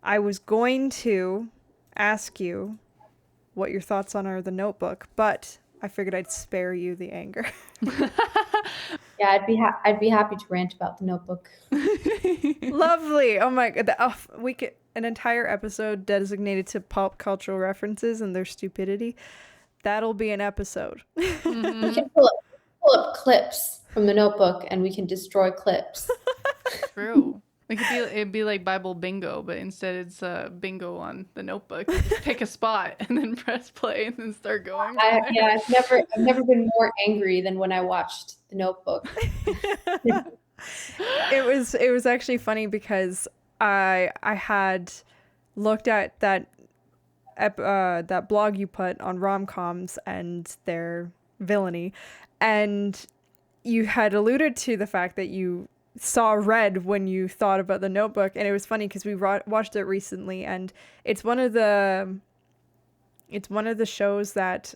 I was going to ask you what your thoughts on are The Notebook, but I figured I'd spare you the anger. Yeah, I'd be happy to rant about the Notebook. Lovely. Oh my god. We could an entire episode designated to pop cultural references and their stupidity. That'll be an episode. We can pull up clips from the Notebook, and we can destroy clips. True. It'd be like Bible bingo, but instead it's bingo on the Notebook. You just pick a spot and then press play and then start going from there. Yeah, I've never been more angry than when I watched the Notebook. It was actually funny because I had looked at that blog you put on rom-coms and their villainy, and you had alluded to the fact that you saw red when you thought about the Notebook, and it was funny because we watched it recently, and it's one of the shows that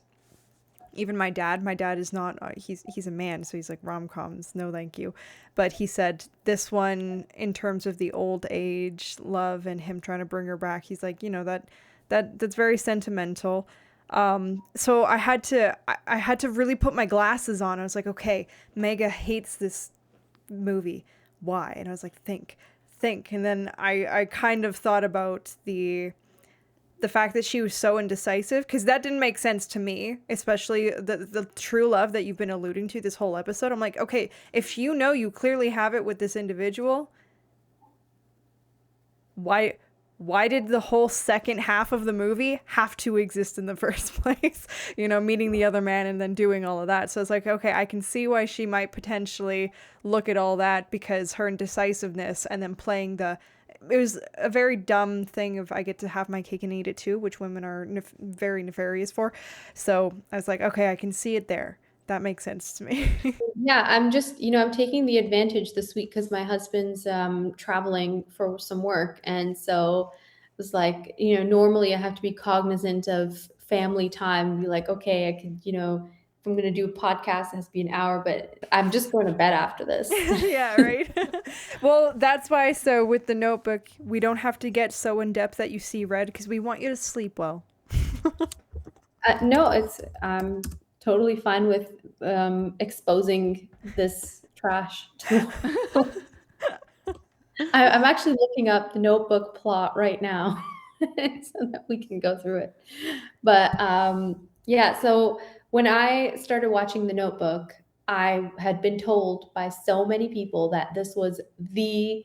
even my dad is not he's a man, so he's like, rom-coms, no thank you, but he said this one, in terms of the old age love and him trying to bring her back, he's like, that's very sentimental. So I had to really put my glasses on. I was like, okay, Megha hates this movie. Why? And I was like, think. And then I kind of thought about the fact that she was so indecisive, because that didn't make sense to me, especially the true love that you've been alluding to this whole episode. I'm like, okay, if you clearly have it with this individual, why did the whole second half of the movie have to exist in the first place? Meeting the other man and then doing all of that. So it's like, okay, I can see why she might potentially look at all that, because her indecisiveness, and then playing it was a very dumb thing of, I get to have my cake and eat it too, which women are very nefarious for. So I was like, okay, I can see it there. That makes sense to me. Yeah, I'm just, I'm taking the advantage this week because my husband's traveling for some work. And so it was like, normally I have to be cognizant of family time, be like, okay, I could, if I'm going to do a podcast, it has to be an hour, but I'm just going to bed after this. Yeah, right. Well, that's why, so with the Notebook, we don't have to get so in depth that you see red, because we want you to sleep well. No, I'm totally fine with exposing this trash. I'm actually looking up the Notebook plot right now so that we can go through it. But yeah, so when I started watching the Notebook, I had been told by so many people that this was the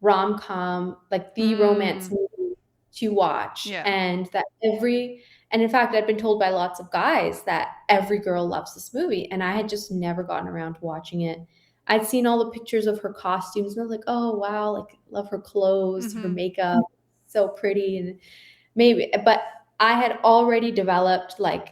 rom-com, like the romance movie to watch. Yeah. And in fact, I'd been told by lots of guys that every girl loves this movie. And I had just never gotten around to watching it. I'd seen all the pictures of her costumes, and I was like, oh, wow, like, love her clothes, her makeup, so pretty. And but I had already developed like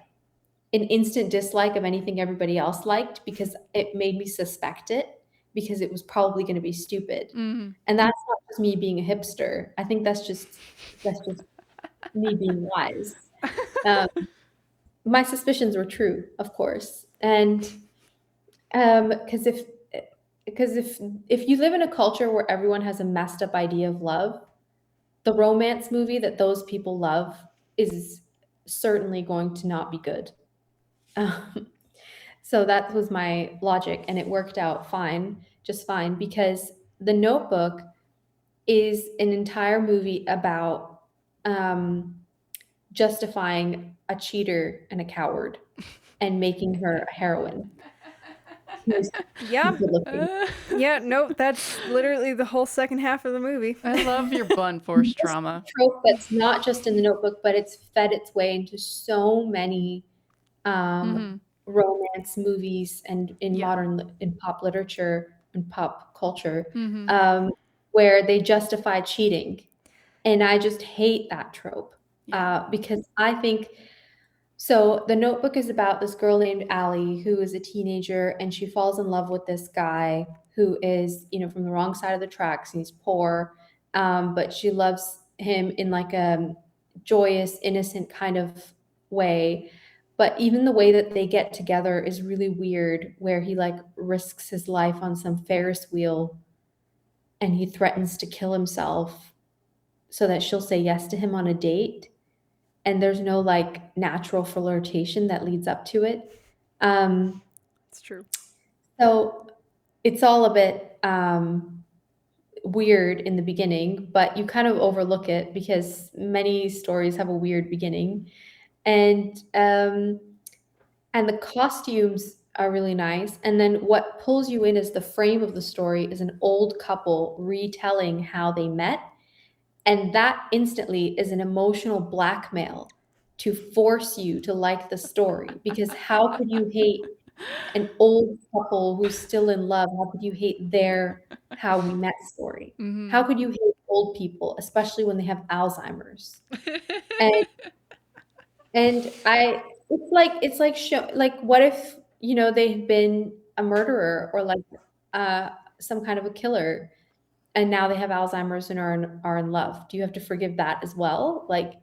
an instant dislike of anything everybody else liked, because it made me suspect it, because it was probably going to be stupid. And that's not just me being a hipster. I think that's just me being wise. My suspicions were true, of course. And because if you live in a culture where everyone has a messed up idea of love, the romance movie that those people love is certainly going to not be good. So that was my logic, and it worked out just fine, because The Notebook is an entire movie about justifying a cheater and a coward and making her a heroine. Yeah. Yeah, no, that's literally the whole second half of the movie. I love your blunt force trauma. Trope that's not just in The Notebook, but it's fed its way into so many romance movies and in pop literature and pop culture, where they justify cheating. And I just hate that trope, because I think, so The Notebook is about this girl named Allie who is a teenager, and she falls in love with this guy who is, from the wrong side of the tracks, and he's poor, but she loves him in like a joyous, innocent kind of way. But even the way that they get together is really weird, where he like risks his life on some Ferris wheel and he threatens to kill himself. so that she'll say yes to him on a date, and there's no like natural flirtation that leads up to it. It's true. So it's all a bit weird in the beginning, but you kind of overlook it because many stories have a weird beginning. And the costumes are really nice. And then what pulls you in is the frame of the story is an old couple retelling how they met. And that instantly is an emotional blackmail to force you to like the story. Because how could you hate an old couple who's still in love? How could you hate their how we met story? How could you hate old people, especially when they have Alzheimer's? And it's like what if, you know, they had been a murderer or like some kind of a killer, and now they have Alzheimer's and are in love? Do you have to forgive that as well? Like,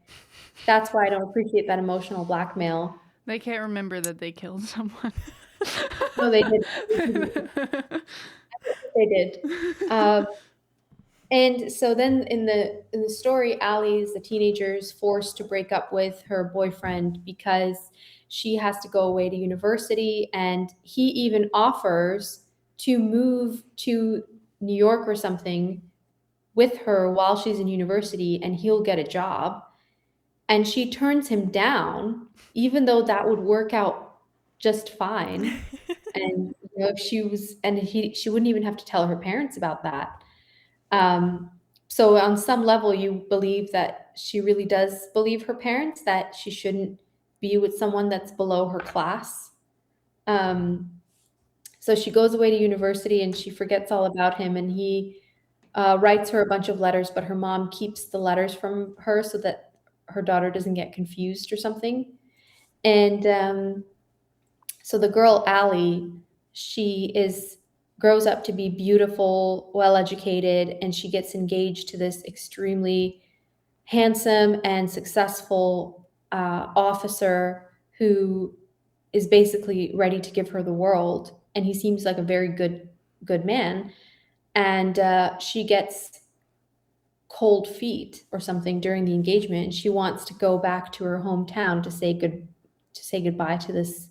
that's why I don't appreciate that emotional blackmail. They can't remember that they killed someone. No, they did. They did. And so then in the story, Allie is a teenager's forced to break up with her boyfriend because she has to go away to university, and he even offers to move to New York or something with her while she's in university, and he'll get a job. And she turns him down, even though that would work out just fine. And you know, if she was, and she wouldn't even have to tell her parents about that. So on some level, you believe that she really does believe her parents, that she shouldn't be with someone that's below her class. So she goes away to university and she forgets all about him, and he writes her a bunch of letters, but her mom keeps the letters from her so that her daughter doesn't get confused or something. And so the girl, Allie, she grows up to be beautiful, well-educated, and she gets engaged to this extremely handsome and successful officer who is basically ready to give her the world. And he seems like a very good man. And she gets cold feet or something during the engagement, and she wants to go back to her hometown to say goodbye to this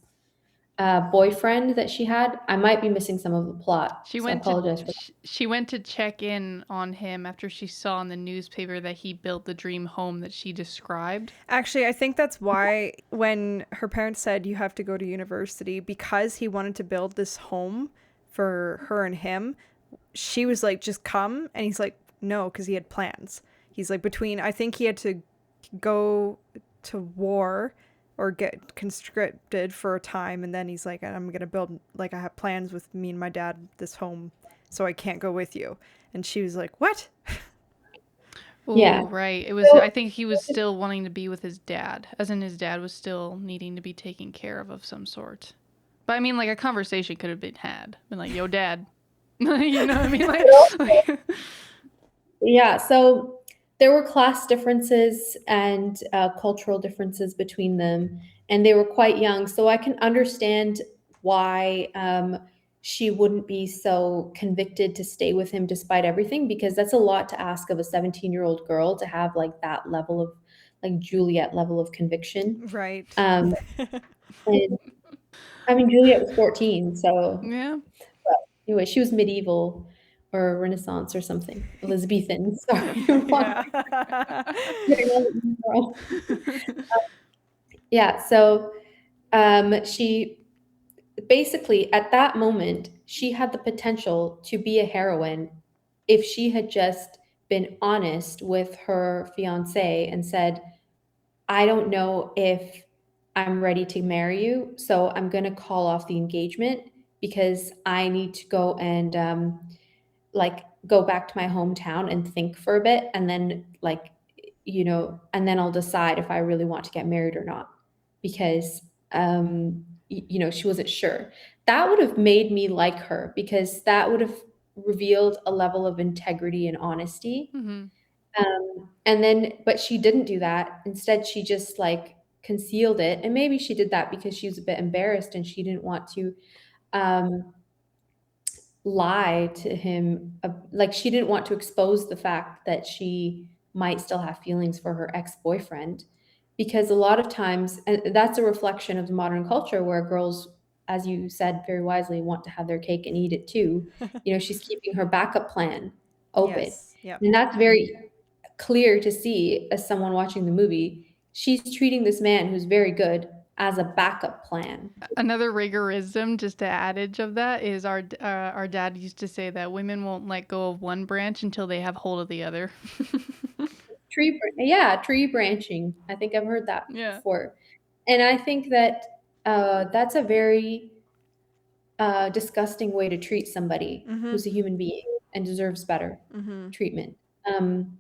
boyfriend that she had. I might be missing some of the plot, so I apologize for that. She went to check in on him after she saw in the newspaper that he built the dream home that she described. Actually, I think that's why when her parents said you have to go to university, because he wanted to build this home for her and him, she was like, just come. And he's like, no, because he had plans. He's like, I think he had to go to war or get conscripted for a time, and then he's like, I'm gonna build, like, I have plans with me and my dad, this home, so I can't go with you. And she was like, what? Oh, Yeah. right. It was. I think he was still wanting to be with his dad, as in his dad was still needing to be taken care of some sort. But I mean, like, a conversation could have been had. Been like, yo, dad. You know what I mean? Like Yeah, so there were class differences and cultural differences between them, and they were quite young. So I can understand why she wouldn't be so convicted to stay with him despite everything, because that's a lot to ask of a 17-year-old girl, to have like that level of, like, Juliet level of conviction. Right. And I mean, Juliet was 14, so yeah. anyway, she was medieval or Renaissance or something. Elizabethan. Sorry. Yeah. Yeah. So she basically, at that moment, she had the potential to be a heroine if she had just been honest with her fiance and said, I don't know if I'm ready to marry you, so I'm going to call off the engagement because I need to go and like go back to my hometown and think for a bit, and then, like, you know, and then I'll decide if I really want to get married or not, because you know, she wasn't sure. That would have made me like her, because that would have revealed a level of integrity and honesty. Mm-hmm. And then, but she didn't do that. Instead, she just like concealed it. And maybe she did that because she was a bit embarrassed and she didn't want to um, lie to him. Like, she didn't want to expose the fact that she might still have feelings for her ex-boyfriend, because a lot of times, and that's a reflection of the modern culture where girls, as you said very wisely, want to have their cake and eat it too. She's keeping her backup plan open. Yes. Yep. And that's very clear to see as someone watching the movie. She's treating this man who's very good as a backup plan. Another rigorism, just to adage of that, is our dad used to say that women won't let go of one branch until they have hold of the other. Tree branching. I think I've heard that before. And I think that that's a very disgusting way to treat somebody who's a human being and deserves better treatment. And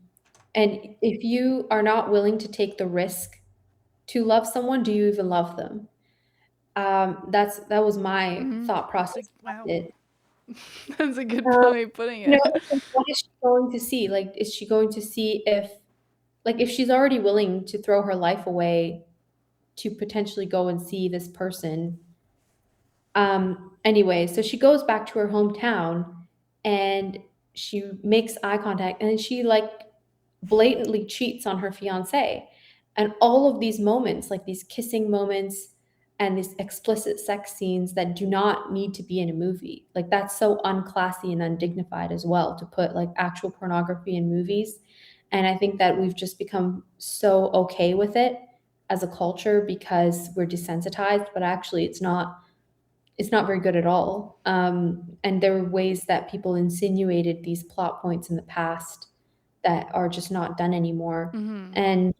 if you are not willing to take the risk to love someone, do you even love them? That was my thought process. Wow. That's a good way of putting it. What is she going to see? Like, is she going to see if she's already willing to throw her life away to potentially go and see this person? Anyway, so she goes back to her hometown and she makes eye contact, and then she blatantly cheats on her fiance. And all of these moments, like these kissing moments and these explicit sex scenes that do not need to be in a movie, like that's so unclassy and undignified as well, to put like actual pornography in movies. And I think that we've just become so okay with it as a culture because we're desensitized, but actually it's not very good at all. And there were ways that people insinuated these plot points in the past that are just not done anymore. And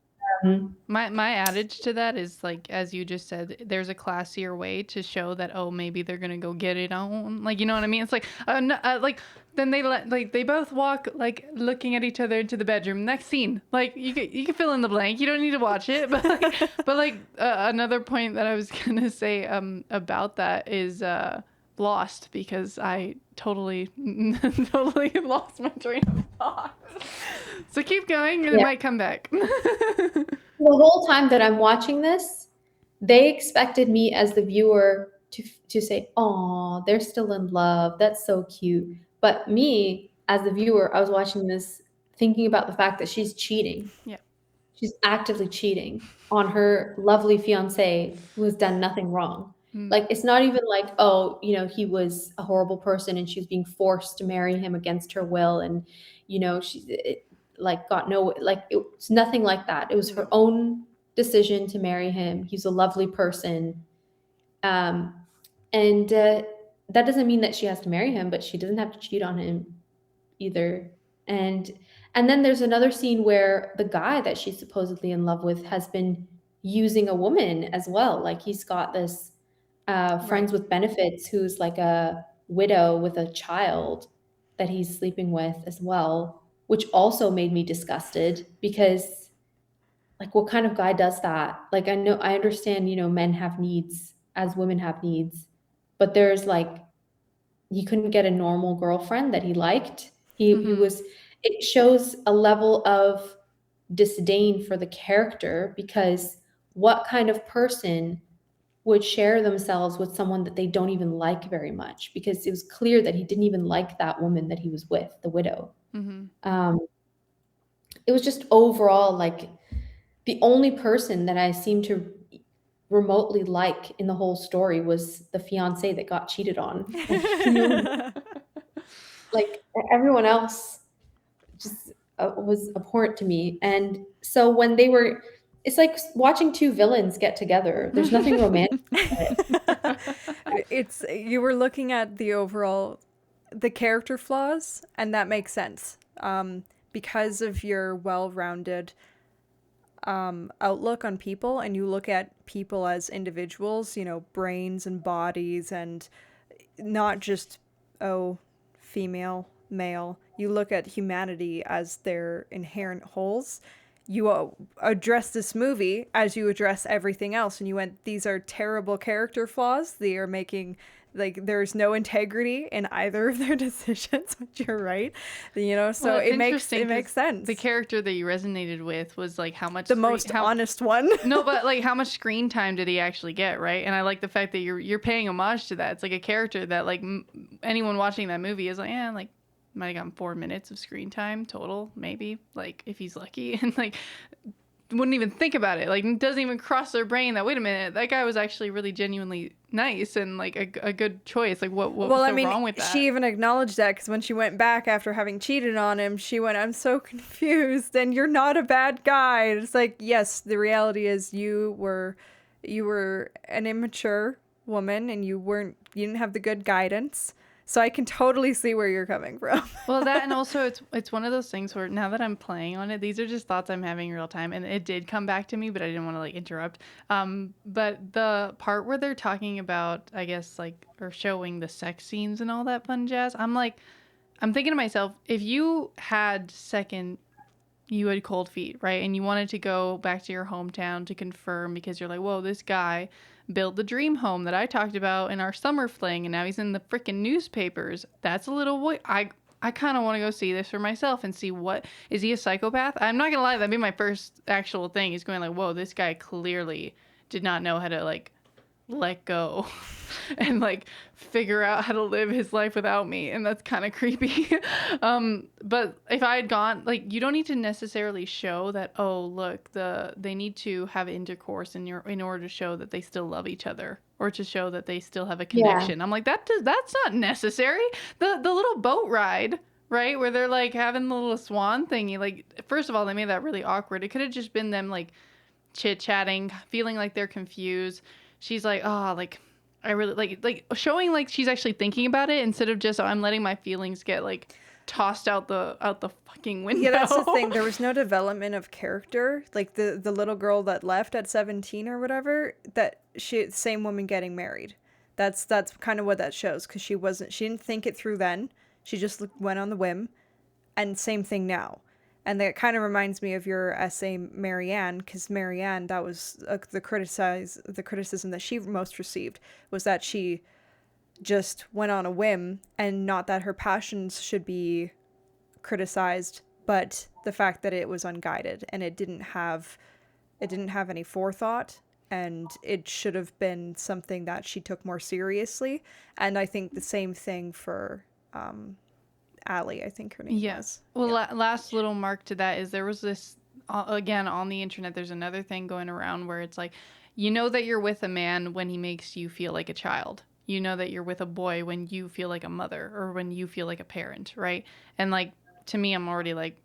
my adage to that is, like, as you just said, there's a classier way to show that, oh, maybe they're gonna go get it on, like, you know what I mean? It's like like then they both walk like looking at each other into the bedroom. Next scene, like you can fill in the blank. You don't need to watch it, but another point that I was gonna say about that is Lost, because I totally lost my train of thought. So keep going, and it might come back. The whole time that I'm watching this, they expected me as the viewer to say, "Oh, they're still in love. That's so cute." But me as the viewer, I was watching this thinking about the fact that she's cheating. Yeah. She's actively cheating on her lovely fiance who has done nothing wrong. Like, it's not even like, oh, he was a horrible person and she was being forced to marry him against her will. And, it's nothing like that. It was her own decision to marry him. He's a lovely person. And that doesn't mean that she has to marry him, but she doesn't have to cheat on him either. And then there's another scene where the guy that she's supposedly in love with has been using a woman as well. Like, he's got this friends with benefits who's like a widow with a child that he's sleeping with as well, which also made me disgusted, because like, what kind of guy does that? Like, I understand, men have needs as women have needs, but there's like, he couldn't get a normal girlfriend that he liked. It shows a level of disdain for the character, because what kind of person would share themselves with someone that they don't even like very much? Because it was clear that he didn't even like that woman that he was with, the widow. It was just overall like the only person that I seemed to remotely like in the whole story was the fiance that got cheated on. Like, everyone else just was abhorrent to me. And so when it's like watching two villains get together. There's nothing romantic about it. You were looking at the character flaws, and that makes sense. Because of your well-rounded outlook on people, and you look at people as individuals, brains and bodies, and not just, female, male. You look at humanity as their inherent wholes. You address this movie as you address everything else, and you went, these are terrible character flaws. They are making, like, there's no integrity in either of their decisions, which you're right. So it makes sense. The character that you resonated with was like most honest one. No, but like, how much screen time did he actually get, right? And I like the fact that you're paying homage to that. It's like a character that, like, anyone watching that movie is like, yeah, like, might have gotten 4 minutes of screen time total, maybe, like, if he's lucky, and like wouldn't even think about it. Like, it doesn't even cross their brain that, wait a minute, that guy was actually really genuinely nice and like a good choice. Like, what was so wrong with that? She even acknowledged that, because when she went back after having cheated on him, she went, I'm so confused, and you're not a bad guy. And it's like, yes, the reality is you were an immature woman, and you didn't have the good guidance. So I can totally see where you're coming from. Well, that, and also it's one of those things where now that I'm playing on it, these are just thoughts I'm having in real time, and it did come back to me, but I didn't want to like interrupt. But the part where they're talking about, I guess, like, or showing the sex scenes and all that fun jazz, I'm thinking to myself, if you had cold feet, right? And you wanted to go back to your hometown to confirm, because you're like, whoa, this guy built the dream home that I talked about in our summer fling, and now he's in the freaking newspapers. That's a little I kind of want to go see this for myself and see, what is he, a psychopath? I'm not gonna lie, that'd be my first actual thing, is going like, whoa, this guy clearly did not know how to like let go and like figure out how to live his life without me, and that's kind of creepy. But if I had gone, like, you don't need to necessarily show that, oh look, they need to have intercourse in order to show that they still love each other, or to show that they still have a connection. I'm like, that's not necessary. The little boat ride, right, where they're like having the little swan thingy, like, first of all, they made that really awkward. It could have just been them like chit-chatting, feeling like they're confused. She's like, oh, like, I really like showing like she's actually thinking about it, instead of just, oh, I'm letting my feelings get like tossed out the fucking window. Yeah, that's the thing. There was no development of character. Like the little girl that left at 17 or whatever, same woman getting married. That's kind of what that shows, because she didn't think it through then. She just went on the whim, and same thing now. And that kind of reminds me of your essay, Marianne, because Marianne, that was the criticism that she most received, was that she just went on a whim, and not that her passions should be criticized, but the fact that it was unguided, and it didn't have any forethought, and it should have been something that she took more seriously. And I think the same thing for Allie, I think her name was. Well, last little mark to that is, there was this, again, on the internet, there's another thing going around where it's like, you know that you're with a man when he makes you feel like a child. You know that you're with a boy when you feel like a mother, or when you feel like a parent, right? And like, to me, I'm already like,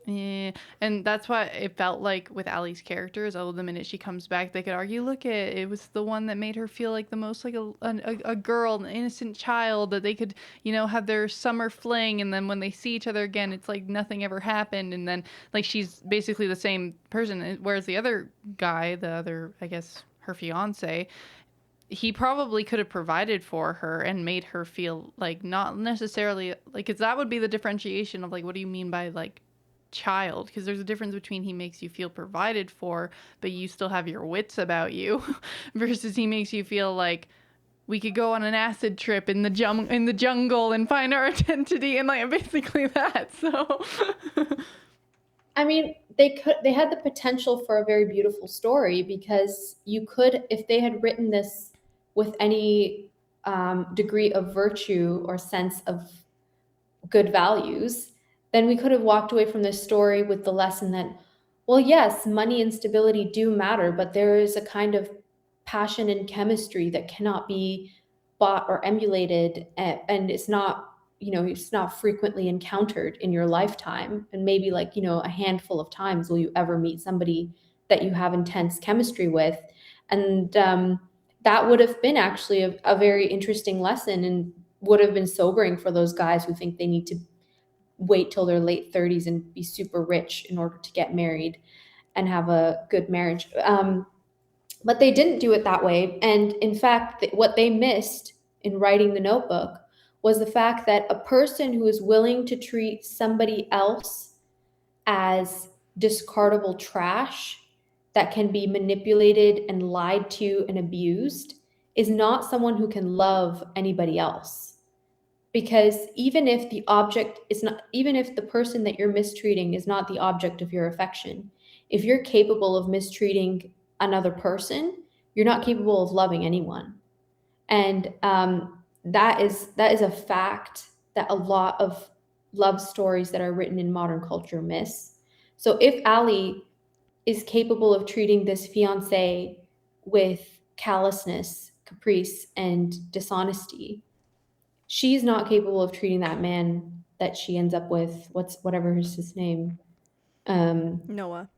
eh. And that's why it felt like with Allie's characters, oh, the minute she comes back, they could argue, look, it was the one that made her feel like the most like a girl, an innocent child, that they could, you know, have their summer fling, and then when they see each other again, it's like nothing ever happened, and then like she's basically the same person. Whereas the other guy, I guess her fiance, he probably could have provided for her and made her feel like, not necessarily like, because that would be the differentiation of like, what do you mean by like child? Because there's a difference between he makes you feel provided for, but you still have your wits about you, versus he makes you feel like, we could go on an acid trip in the jungle and find our identity, and like basically that. So I mean, they had the potential for a very beautiful story, because you could, if they had written this with any degree of virtue or sense of good values, then we could have walked away from this story with the lesson that, well, yes, money and stability do matter, but there is a kind of passion and chemistry that cannot be bought or emulated, and it's not, it's not frequently encountered in your lifetime. And maybe like, a handful of times will you ever meet somebody that you have intense chemistry with. And that would have been actually a very interesting lesson, and would have been sobering for those guys who think they need to wait till their late 30s and be super rich in order to get married and have a good marriage. But they didn't do it that way. And in fact, what they missed in writing the Notebook was the fact that a person who is willing to treat somebody else as discardable trash that can be manipulated and lied to and abused is not someone who can love anybody else. Because even if the person that you're mistreating is not the object of your affection, if you're capable of mistreating another person, you're not capable of loving anyone. And that is a fact that a lot of love stories that are written in modern culture miss. So if Ali is capable of treating this fiance with callousness, caprice, and dishonesty, she's not capable of treating that man that she ends up with, whatever is his name, Noah.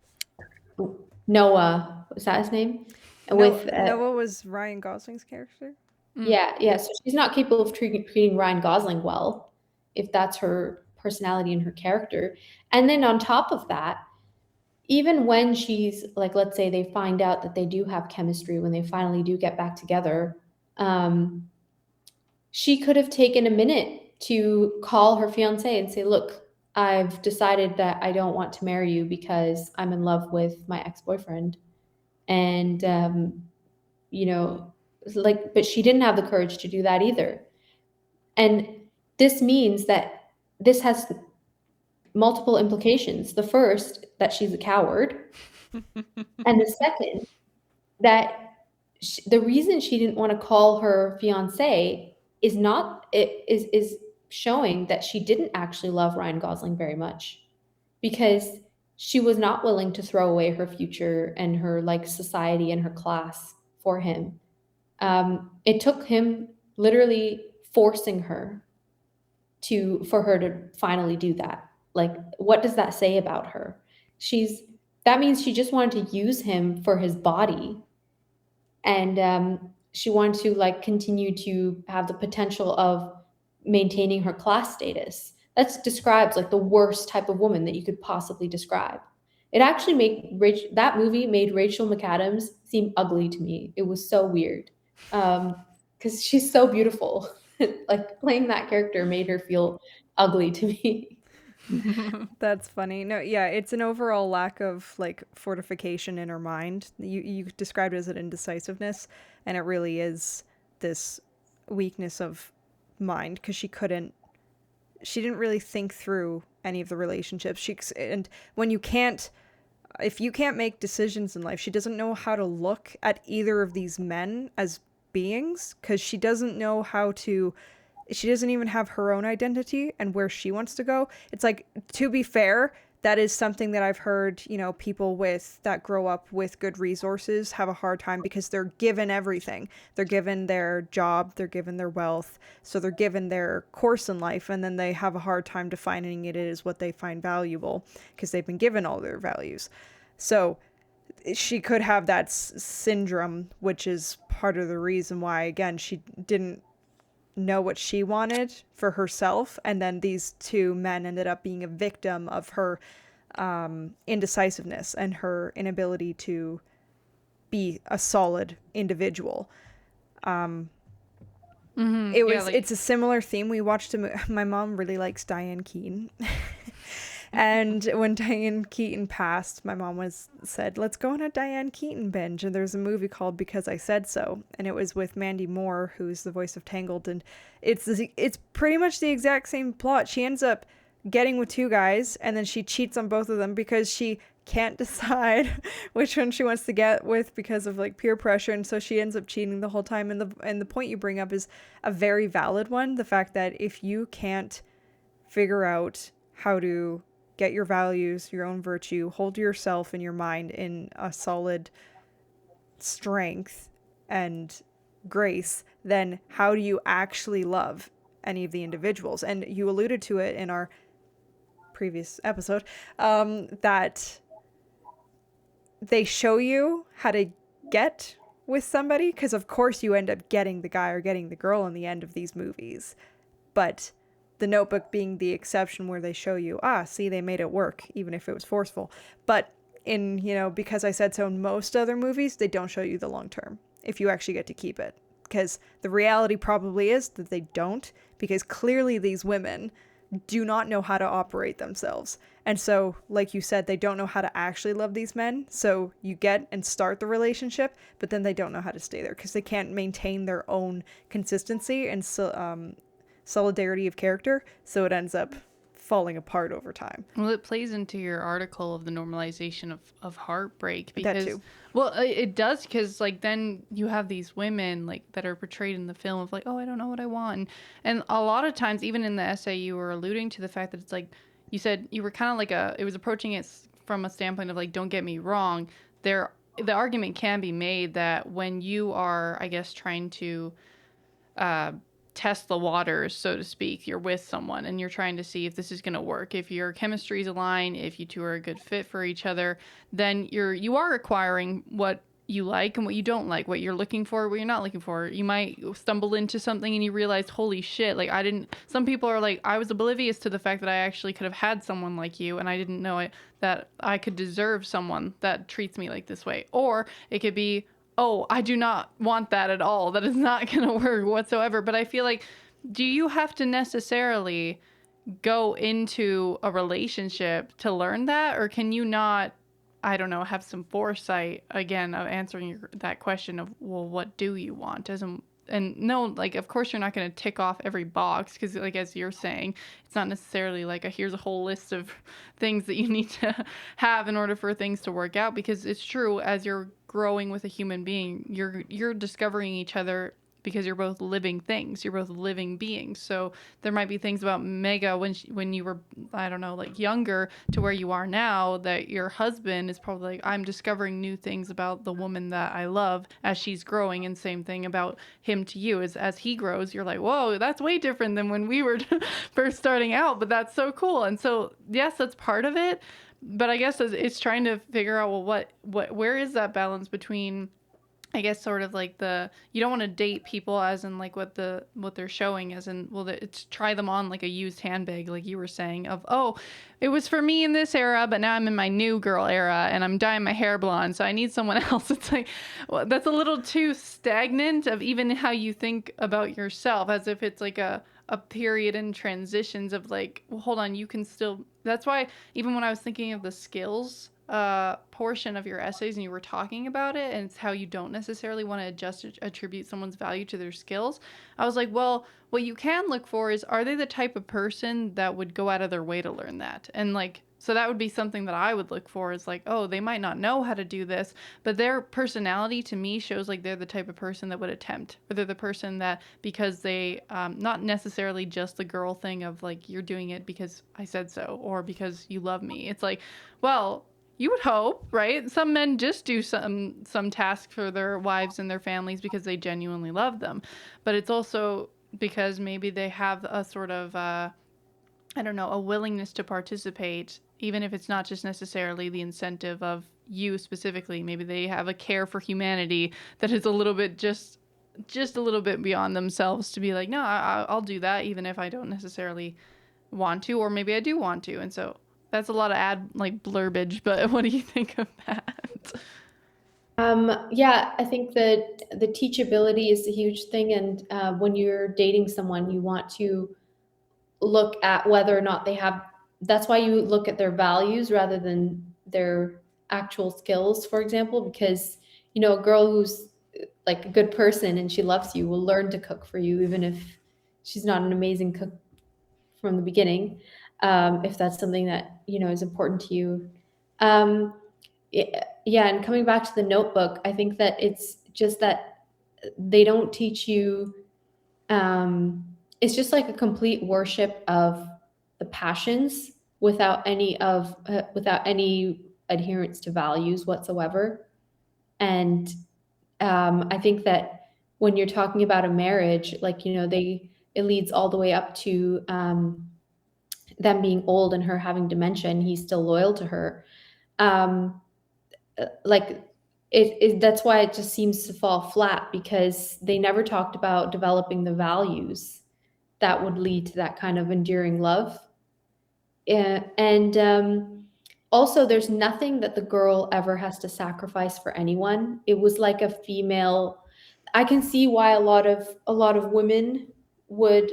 Noah, was that his name? No, With Noah was Ryan Gosling's character. yeah. So she's not capable of treating Ryan Gosling well, if that's her personality and her character. And then on top of that, even when she's like, let's say they find out that they do have chemistry when they finally do get back together, she could have taken a minute to call her fiance and say, look, I've decided that I don't want to marry you because I'm in love with my ex-boyfriend. And, you know, like, but she didn't have the courage to do that either. And this means that this has multiple implications. The first, that she's a coward. And the second, that the reason she didn't want to call her fiance is not it is showing that she didn't actually love Ryan Gosling very much, because she was not willing to throw away her future and her like society and her class for him. It took him literally forcing her for her to finally do that. Like, what does that say about her? That means she just wanted to use him for his body, and she wanted to like continue to have the potential of maintaining her class status. That describes like the worst type of woman that you could possibly describe. It actually that movie made Rachel McAdams seem ugly to me. It was so weird, because she's so beautiful. Like, playing that character made her feel ugly to me. That's funny. No, yeah, it's an overall lack of like fortification in her mind. You described it as an indecisiveness, and it really is this weakness of mind because she didn't really think through any of the relationships. And when if you can't make decisions in life, she doesn't know how to look at either of these men as beings because she doesn't know how to. She doesn't even have her own identity and where she wants to go. It's like, to be fair, that is something that I've heard, people that grow up with good resources have a hard time because they're given everything. They're given their job, they're given their wealth, so they're given their course in life, and then they have a hard time defining it as what they find valuable because they've been given all their values. So she could have that syndrome, which is part of the reason why, again, she didn't know what she wanted for herself, and then these two men ended up being a victim of her indecisiveness and her inability to be a solid individual. It's a similar theme. We watched my mom really likes Diane Keaton. And when Diane Keaton passed, my mom said, let's go on a Diane Keaton binge. And there's a movie called Because I Said So. And it was with Mandy Moore, who's the voice of Tangled. And it's pretty much the exact same plot. She ends up getting with two guys, and then she cheats on both of them because she can't decide which one she wants to get with because of like peer pressure. And so she ends up cheating the whole time. And the point you bring up is a very valid one. The fact that if you can't figure out how to get your values, your own virtue, hold yourself and your mind in a solid strength and grace, then how do you actually love any of the individuals? And you alluded to it in our previous episode, that they show you how to get with somebody, because of course you end up getting the guy or getting the girl in the end of these movies. But The Notebook being the exception where they show you, see, they made it work, even if it was forceful. But in, Because I Said So, in most other movies, they don't show you the long term, if you actually get to keep it. Because the reality probably is that they don't, because clearly these women do not know how to operate themselves. And so, like you said, they don't know how to actually love these men. So you get and start the relationship, but then they don't know how to stay there because they can't maintain their own consistency and solidarity of character, so it ends up falling apart over time. Well, it plays into your article of the normalization of heartbreak because, That too. well, it does because like then you have these women like that are portrayed in the film of like, oh, I don't know what I want, and a lot of times even in the essay you were alluding to the fact that it's like you said you were kind of like it was approaching it from a standpoint of like, don't get me wrong, the argument can be made that when you are, I guess, trying to uh, test the waters, so to speak. You're with someone and you're trying to see if this is going to work. If your chemistry's aligned, if you two are a good fit for each other, then you are acquiring what you like and what you don't like, what you're looking for, what you're not looking for. You might stumble into something and you realize, holy shit, like some people are like, I was oblivious to the fact that I actually could have had someone like you and I didn't know it, that I could deserve someone that treats me like this way. Or it could be, oh, I do not want that at all. That is not going to work whatsoever. But I feel like, do you have to necessarily go into a relationship to learn that? Or can you not, I don't know, have some foresight, again, of answering that question of, well, what do you want? And no, like, of course, you're not going to tick off every box because, like, as you're saying, it's not necessarily like here's a whole list of things that you need to have in order for things to work out. Because it's true, as you're growing with a human being, you're discovering each other because you're both living things. You're both living beings. So there might be things about Megha when you were, I don't know, like younger to where you are now that your husband is probably like, I'm discovering new things about the woman that I love as she's growing, and same thing about him to you. As he grows, you're like, whoa, that's way different than when we were first starting out, but that's so cool. And so, yes, that's part of it. But I guess it's trying to figure out, well, where is that balance between, I guess, sort of like you don't want to date people as in like what they're showing as in, well, it's try them on like a used handbag, like you were saying, of, oh, it was for me in this era, but now I'm in my new girl era and I'm dyeing my hair blonde, so I need someone else. It's like, well, that's a little too stagnant of even how you think about yourself, as if it's like a period in transitions of like, well, hold on, you can still, that's why even when I was thinking of the skills portion of your essays and you were talking about it and it's how you don't necessarily want to just attribute someone's value to their skills, I was like, well, what you can look for is, are they the type of person that would go out of their way to learn that? And like, so that would be something that I would look for, is like, oh, they might not know how to do this, but their personality to me shows like they're the type of person that would attempt, or they're the person that, because they, not necessarily just the girl thing of like, you're doing it because I said so, or because you love me. It's like, well, you would hope, right? Some men just do some task for their wives and their families because they genuinely love them. But it's also because maybe they have a sort of, I don't know, a willingness to participate, even if it's not just necessarily the incentive of you specifically. Maybe they have a care for humanity that is a little bit just a little bit beyond themselves to be like, no, I'll do that even if I don't necessarily want to, or maybe I do want to. And so that's a lot of like blurbage, but what do you think of that? Yeah, I think that the teachability is a huge thing. And when you're dating someone, you want to look at whether or not that's why you look at their values rather than their actual skills, for example, because, a girl who's like a good person and she loves you will learn to cook for you, even if she's not an amazing cook from the beginning, if that's something that is important to you. Um, yeah, and coming back to the Notebook, I think that it's just that they don't teach you. It's just like a complete worship of the passions without any adherence to values whatsoever. And I think that when you're talking about a marriage, like it leads all the way up to them being old and her having dementia, and he's still loyal to her. Um, like that's why it just seems to fall flat, because they never talked about developing the values that would lead to that kind of enduring love. And also, there's nothing that the girl ever has to sacrifice for anyone. It was like a female. I can see why a lot of women would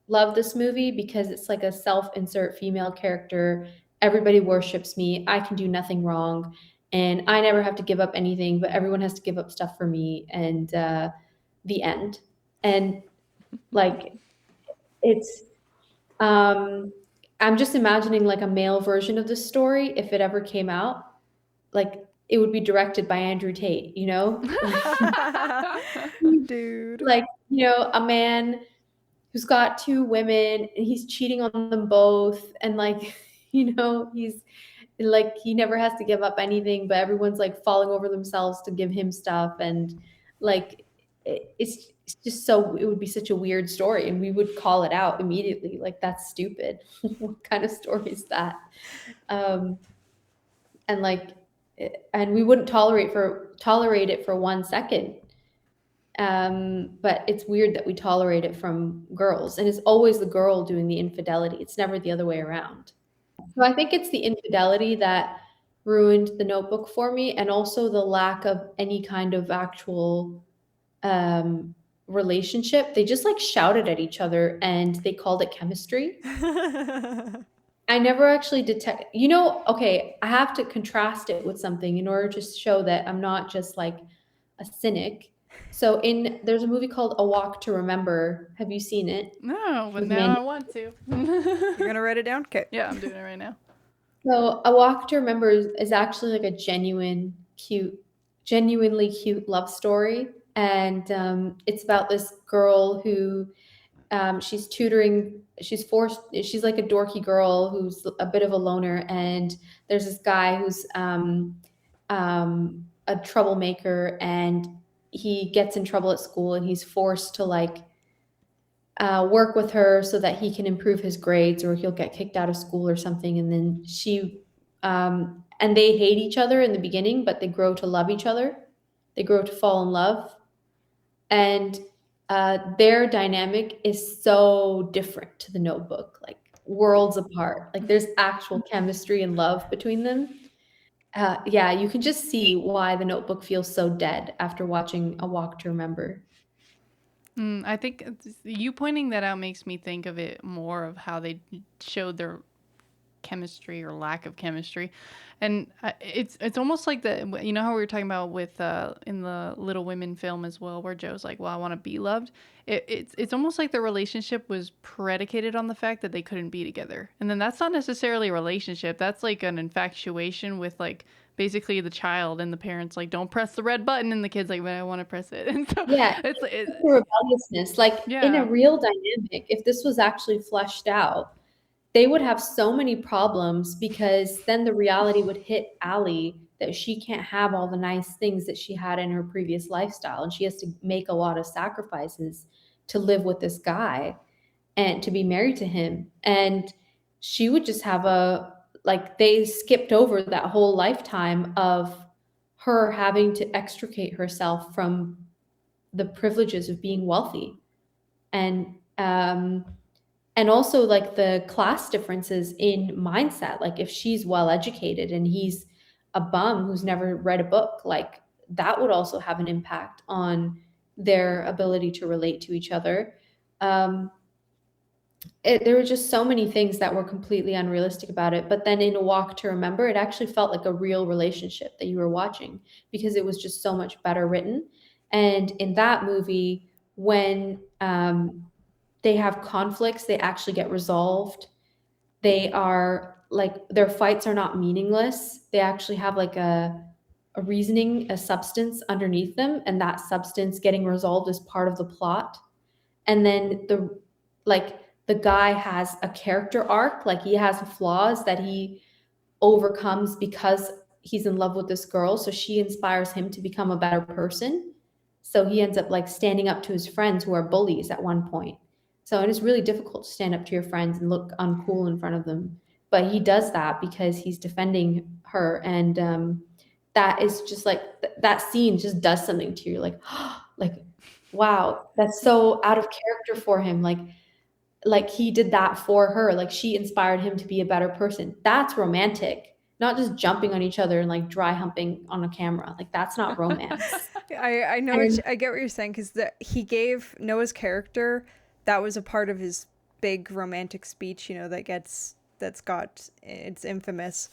love this movie, because it's like a self-insert female character. Everybody worships me. I can do nothing wrong, and I never have to give up anything, but everyone has to give up stuff for me. And the end. And like it's um I'm just imagining like a male version of this story if it ever came out. Like it would be directed by Andrew Tate, you know? Dude. Like, a man who's got two women and he's cheating on them both, and like, he's like, he never has to give up anything, but everyone's like falling over themselves to give him stuff, and like it's just so, it would be such a weird story, and we would call it out immediately, like that's stupid. What kind of story is that? um and like and we wouldn't tolerate it for 1 second. But it's weird that we tolerate it from girls, and it's always the girl doing the infidelity. It's never the other way around. So I think it's the infidelity that ruined The Notebook for me, and also the lack of any kind of actual um, relationship. They just like shouted at each other and they called it chemistry. I never actually detect, okay, I have to contrast it with something in order to show that I'm not just like a cynic. So there's a movie called A Walk to Remember. Have you seen it? No, but With now Mandy. I want to. You're gonna write it down? Okay. Yeah, I'm doing it right now. So A Walk to Remember is actually like a genuinely cute love story. And it's about this girl who she's tutoring, she's like a dorky girl who's a bit of a loner. And there's this guy who's a troublemaker, and he gets in trouble at school, and he's forced to like work with her so that he can improve his grades, or he'll get kicked out of school or something. And then and they hate each other in the beginning, but they grow to love each other. They grow to fall in love. And their dynamic is so different to The Notebook, like worlds apart. Like there's actual chemistry and love between them. Yeah, you can just see why The Notebook feels so dead after watching A Walk to Remember. I think you pointing that out makes me think of it more of how they showed their chemistry or lack of chemistry, and it's almost like how we were talking about with in the Little Women film as well, where Joe's like, well, I want to be loved. It's almost like their relationship was predicated on the fact that they couldn't be together, and then that's not necessarily a relationship. That's like an infatuation with like basically the child, and the parents like, don't press the red button, and the kid's like, but I want to press it. And so Yeah, it's the rebelliousness. Like in a real dynamic, if this was actually fleshed out, they would have so many problems, because then the reality would hit Allie that she can't have all the nice things that she had in her previous lifestyle, and she has to make a lot of sacrifices to live with this guy and to be married to him. And she would just have they skipped over that whole lifetime of her having to extricate herself from the privileges of being wealthy. And also like the class differences in mindset. Like if she's well educated and he's a bum who's never read a book, like that would also have an impact on their ability to relate to each other. There were just so many things that were completely unrealistic about it. But then in A Walk to Remember, it actually felt like a real relationship that you were watching, because it was just so much better written. And in that movie, when they have conflicts, they actually get resolved. They are like, their fights are not meaningless. They actually have like a reasoning, a substance underneath them, and that substance getting resolved is part of the plot. And then the guy has a character arc, like he has flaws that he overcomes because he's in love with this girl, so she inspires him to become a better person. So he ends up like standing up to his friends who are bullies at one point. So it is really difficult to stand up to your friends and look uncool in front of them, but he does that because he's defending her. And that is just like that scene just does something to you, like like wow, that's so out of character for him. Like he did that for her, like she inspired him to be a better person. That's romantic, not just jumping on each other and like dry humping on a camera. Like that's not romance. I know I get what you're saying, because he gave Noah's character, that was a part of his big romantic speech, it's infamous,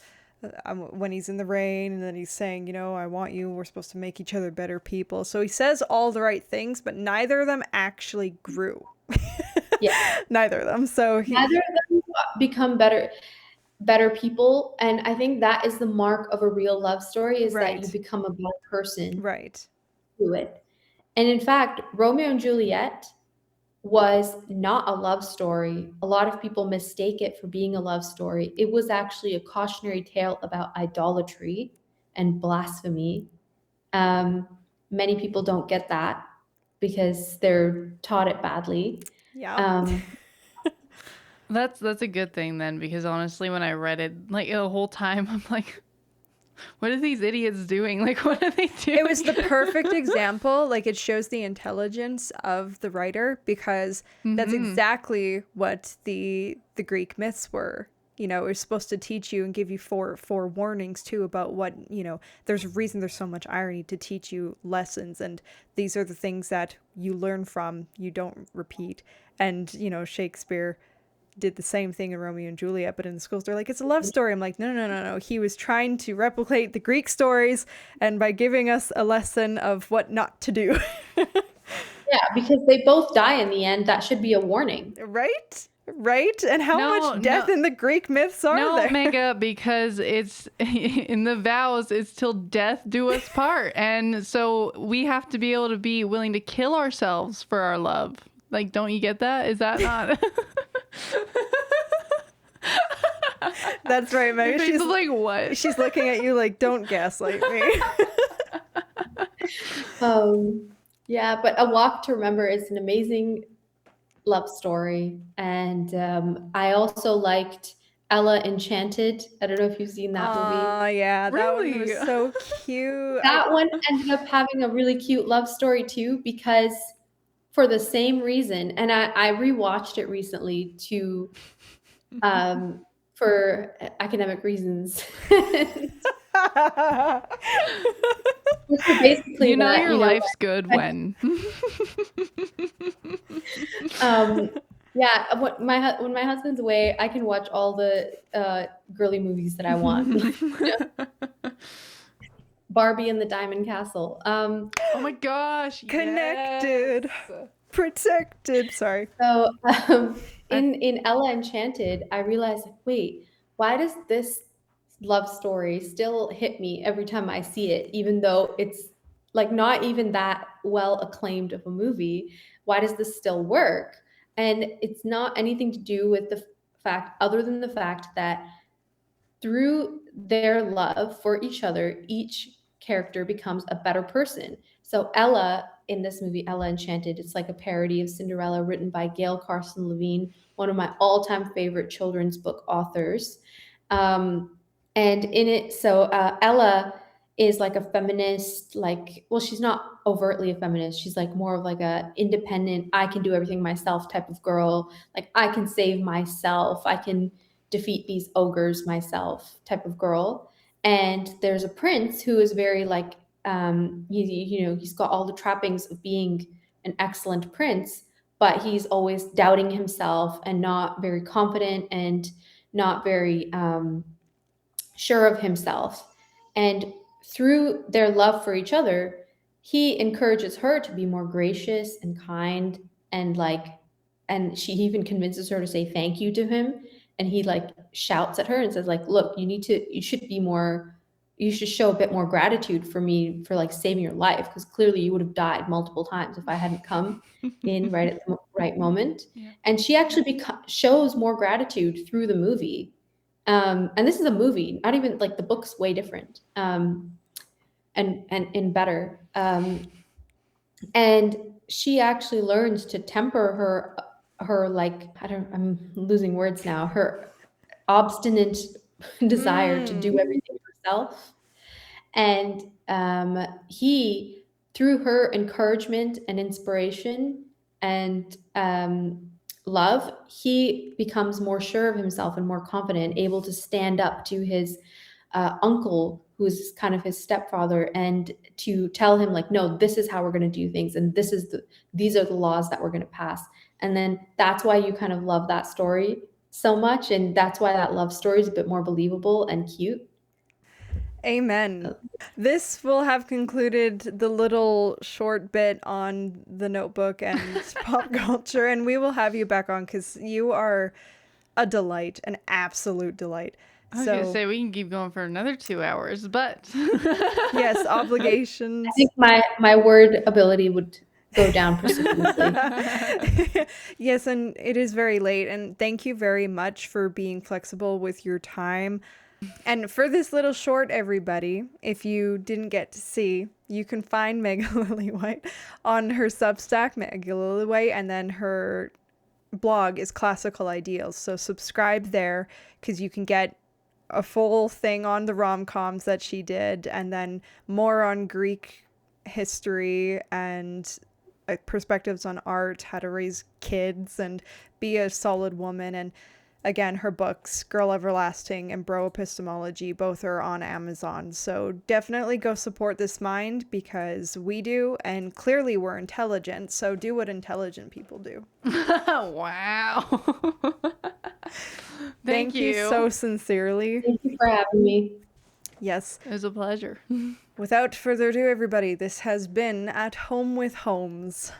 when he's in the rain and then he's saying, I want you, we're supposed to make each other better people. So he says all the right things, but neither of them actually grew. Yeah. Neither of them. So Neither of them become better people, and I think that is the mark of a real love story, is that you right, become a better person right. through it. And in fact, Romeo and Juliet was not a love story. A lot of people mistake it for being a love story. It was actually a cautionary tale about idolatry and blasphemy. Many people don't get that because they're taught it badly. Yeah. Um, That's a good thing then, because honestly, when I read it, like the whole time, I'm like, what are these idiots doing? Like, what are they doing? It was the perfect example. Like, it shows the intelligence of the writer, because that's exactly what the Greek myths were. It was supposed to teach you and give you four warnings too about what, there's a reason there's so much irony, to teach you lessons, and these are the things that you learn from, you don't repeat. And Shakespeare did the same thing in Romeo and Juliet, but in the schools they're like, it's a love story. I'm like, no, no, no, no. He was trying to replicate the Greek stories, and by giving us a lesson of what not to do. yeah, because they both die in the end. That should be a warning. Right? Right? And how much death in the Greek myths are there? No, Megha, because it's in the vows, it's till death do us part. And so we have to be able to be willing to kill ourselves for our love. Like, don't you get that? Is that not? That's right, Megha. She's like, what? She's looking at you like, don't gaslight me. Yeah, but A Walk to Remember is an amazing love story. And I also liked Ella Enchanted. I don't know if you've seen that movie. Oh, yeah. That one Really? was so cute. That one ended up having a really cute love story too, because for the same reason, and I rewatched it recently to for academic reasons. Basically, you know that, your life's good when. Yeah, when my husband's away, I can watch all the girly movies that I want. Barbie and the Diamond Castle. Oh my gosh! Connected. Yes. Protected. Sorry. So in Ella Enchanted, I realized, like, wait, why does this love story still hit me every time I see it, even though it's like not even that well acclaimed of a movie? Why does this still work? And it's not anything to do with the fact, other than the fact that through their love for each other, each character becomes a better person. So Ella in this movie, Ella Enchanted, it's like a parody of Cinderella written by Gail Carson Levine, one of my all-time favorite children's book authors. And in it, so Ella is like a feminist, like, well, she's not overtly a feminist. She's like more of like a independent, I can do everything myself type of girl. Like, I can save myself. I can defeat these ogres myself type of girl. And there's a prince who is very like, he's got all the trappings of being an excellent prince, but he's always doubting himself and not very confident and not very sure of himself. And through their love for each other, he encourages her to be more gracious and kind, and like, and she even convinces her to say thank you to him. And he like shouts at her and says, like, look, you should show a bit more gratitude for me for like saving your life, because clearly you would have died multiple times if I hadn't come in right at the right moment. Yeah. And she actually shows more gratitude through the movie. And this is a movie, not even like the book's way different, and better. And she actually learns to temper her like, I'm losing words now, her obstinate desire to do everything herself. And he, through her encouragement and inspiration and love, he becomes more sure of himself and more confident, able to stand up to his uncle, who's kind of his stepfather, and to tell him, like, no, this is how we're going to do things, and these are the laws that we're going to pass. And then that's why you kind of love that story so much, and that's why that love story is a bit more believable and cute. Amen. This will have concluded the little short bit on the Notebook and pop culture, and we will have you back on because you are a delight, an absolute delight. I was gonna say we can keep going for another 2 hours, but yes, obligations. I think my word ability would go down precipitously. Yes, and it is very late, and thank you very much for being flexible with your time. And for this little short, everybody, if you didn't get to see, you can find Megha Lillywhite on her Substack, Megha Lillywhite, and then her blog is Classical Ideals. So subscribe there because you can get a full thing on the rom-coms that she did, and then more on Greek history and perspectives on art, how to raise kids and be a solid woman. And again, her books, Girl Everlasting and Bro Epistemology, both are on Amazon. So definitely go support this mind because we do, and clearly we're intelligent. So do what intelligent people do. Wow. Thank you so sincerely. Thank you for having me. Yes. It was a pleasure. Without further ado, everybody, this has been At Home with Holmes.